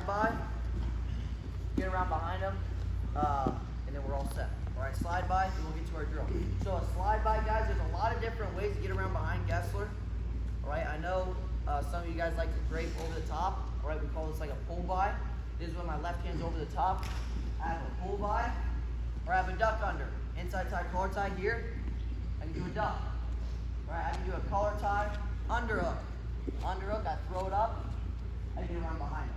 slide by, get around behind him, and then we're all set. All right, slide by, and we'll get to our drill. So a slide by, guys, there's a lot of different ways to get around behind Gessler. All right, I know some of you guys like to drape over the top. All right, we call this like a pull by. This is when my left hand's over the top. I have a pull by, or I have a duck under. Inside tie, collar tie here. I can do a duck. All right, I can do a collar tie, underhook. Underhook, I throw it up, I get around behind him.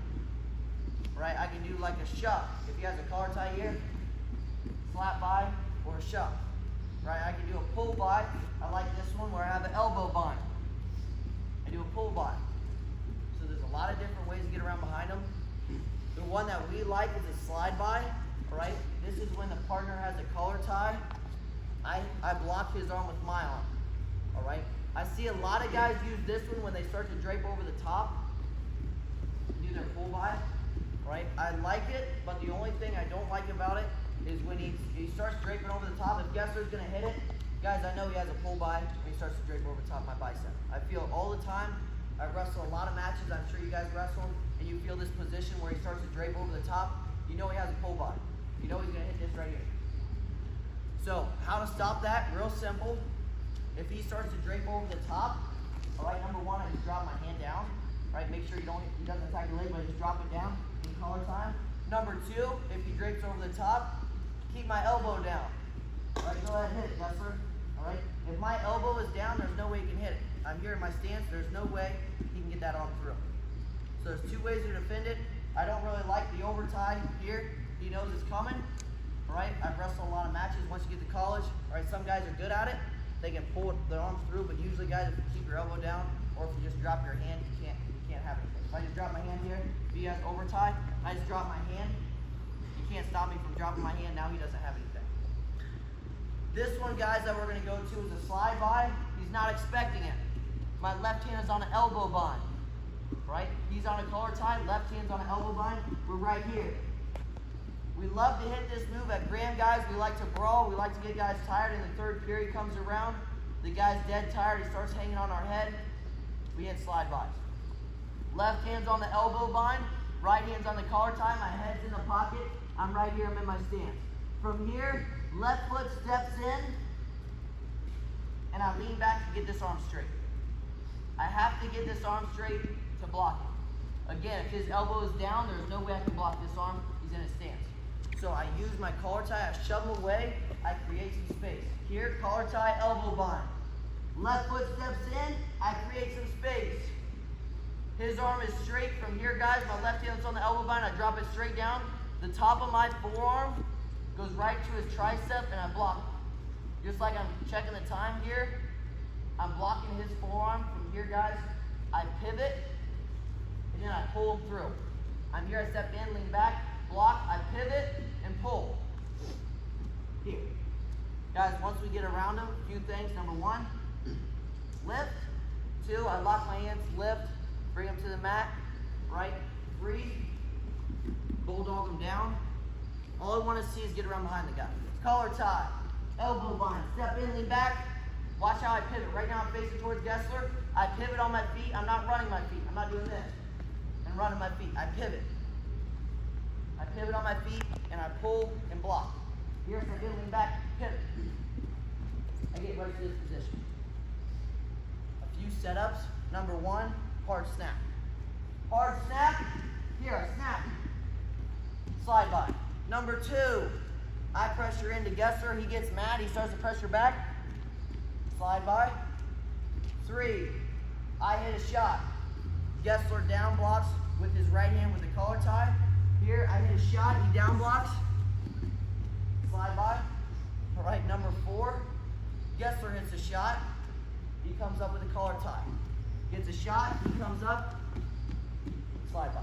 All right, I can do like a shove. If he has a collar tie here, slap by, or a shove. Right, I can do a pull by. I like this one where I have an elbow bind. I do a pull by. So there's a lot of different ways to get around behind them. The one that we like is a slide by. All right, this is when the partner has a collar tie. I block his arm with my arm. All right, I see a lot of guys use this one when they start to drape over the top. Do their pull by. Right, I like it, but the only thing I don't like about it is when he starts draping over the top. If Gessler's gonna hit it, guys, I know he has a pull by when he starts to drape over the top of my bicep. I feel all the time. I wrestle a lot of matches. I'm sure you guys wrestle, and you feel this position where he starts to drape over the top. You know he has a pull by. You know he's gonna hit this right here. So how to stop that? Real simple. If he starts to drape over the top, all right, number one, I just drop my hand down. Right, make sure he doesn't attack your leg, but I just drop it down in collar time. Number two, if he drapes over the top, keep my elbow down. All right, go ahead and hit it, Gessler. All right, if my elbow is down, there's no way he can hit it. I'm here in my stance, there's no way he can get that arm through. So there's two ways to defend it. I don't really like the over tie here. He knows it's coming. All right, I've wrestled a lot of matches once you get to college. All right, some guys are good at it. They can pull their arms through, but usually, guys, if you keep your elbow down, or if you just drop your hand, you can't have anything. If I just drop my hand here, if he has over tie, I just drop my hand. You can't stop me from dropping my hand. Now he doesn't have anything. This one, guys, that we're going to go to is a slide by. He's not expecting it. My left hand is on an elbow bind. Right? He's on a collar tie. Left hand's on an elbow bind. We're right here. We love to hit this move at Graham, guys. We like to brawl. We like to get guys tired, and the third period comes around. The guy's dead tired. He starts hanging on our head. We hit slide bys. Left hand's on the elbow bind. Right hand's on the collar tie. My head's in the pocket. I'm right here. I'm in my stance. From here, left foot steps in, and I lean back to get this arm straight. I have to get this arm straight to block it. Again, if his elbow is down, there's no way I can block this arm. He's in a stance. So I use my collar tie. I shove him away. I create some space. Here, collar tie, elbow bind. Left foot steps in. I create some space. His arm is straight from here, guys. My left hand's on the elbow bind. I drop it straight down. The top of my forearm goes right to his tricep, and I block it. Just like I'm checking the time here, I'm blocking his forearm from here, guys. I pivot, and then I pull him through. I'm here, I step in, lean back, block, I pivot, and pull. Here. Guys, once we get around him, a few things. Number one, lift. Two, I lock my hands, lift, bring him to the mat. Right, three, bulldog him down. All I want to see is get around behind the guy. Collar tie, elbow bind, step in, lean back. Watch how I pivot. Right now I'm facing towards Gessler. I pivot on my feet. I'm not running my feet. I'm not doing this and running my feet. I pivot. I pivot on my feet, and I pull and block. Here, step in, lean back, pivot. I get right to this position. A few setups. Number one, hard snap. Hard snap. Here, I snap. Slide by. Number two, I pressure into Gessler. He gets mad. He starts to pressure back. Slide by. Three, I hit a shot. Gessler down blocks with his right hand with the collar tie. Here, I hit a shot. He down blocks. Slide by. All right, number four, Gessler hits a shot. He comes up with a collar tie. Gets a shot. He comes up. Slide by.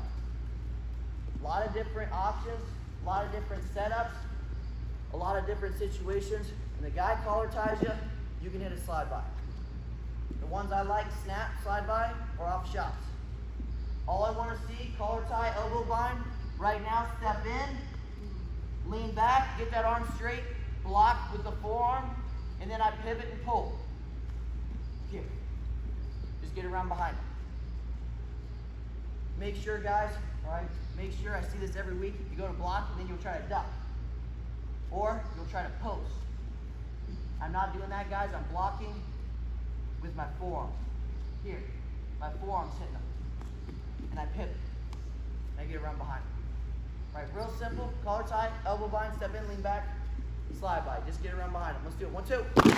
A lot of different options, a lot of different setups, a lot of different situations. And the guy collar ties you, you can hit a slide by. The ones I like, snap, slide by, or off shots. All I want to see, collar tie, elbow bind. Right now, step in, lean back, get that arm straight, block with the forearm, and then I pivot and pull. Here. Just get around behind him. make sure, guys, all right, make sure, I see this every week, you go to block and then you'll try to duck. Or you'll try to post. I'm not doing that, guys. I'm blocking with my forearm. Here, my forearm's hitting them. And I pivot. And I get around behind. Right, real simple. Collar tie, elbow bind, step in, lean back, slide by. Just get around behind them. Let's do it. 1, 2.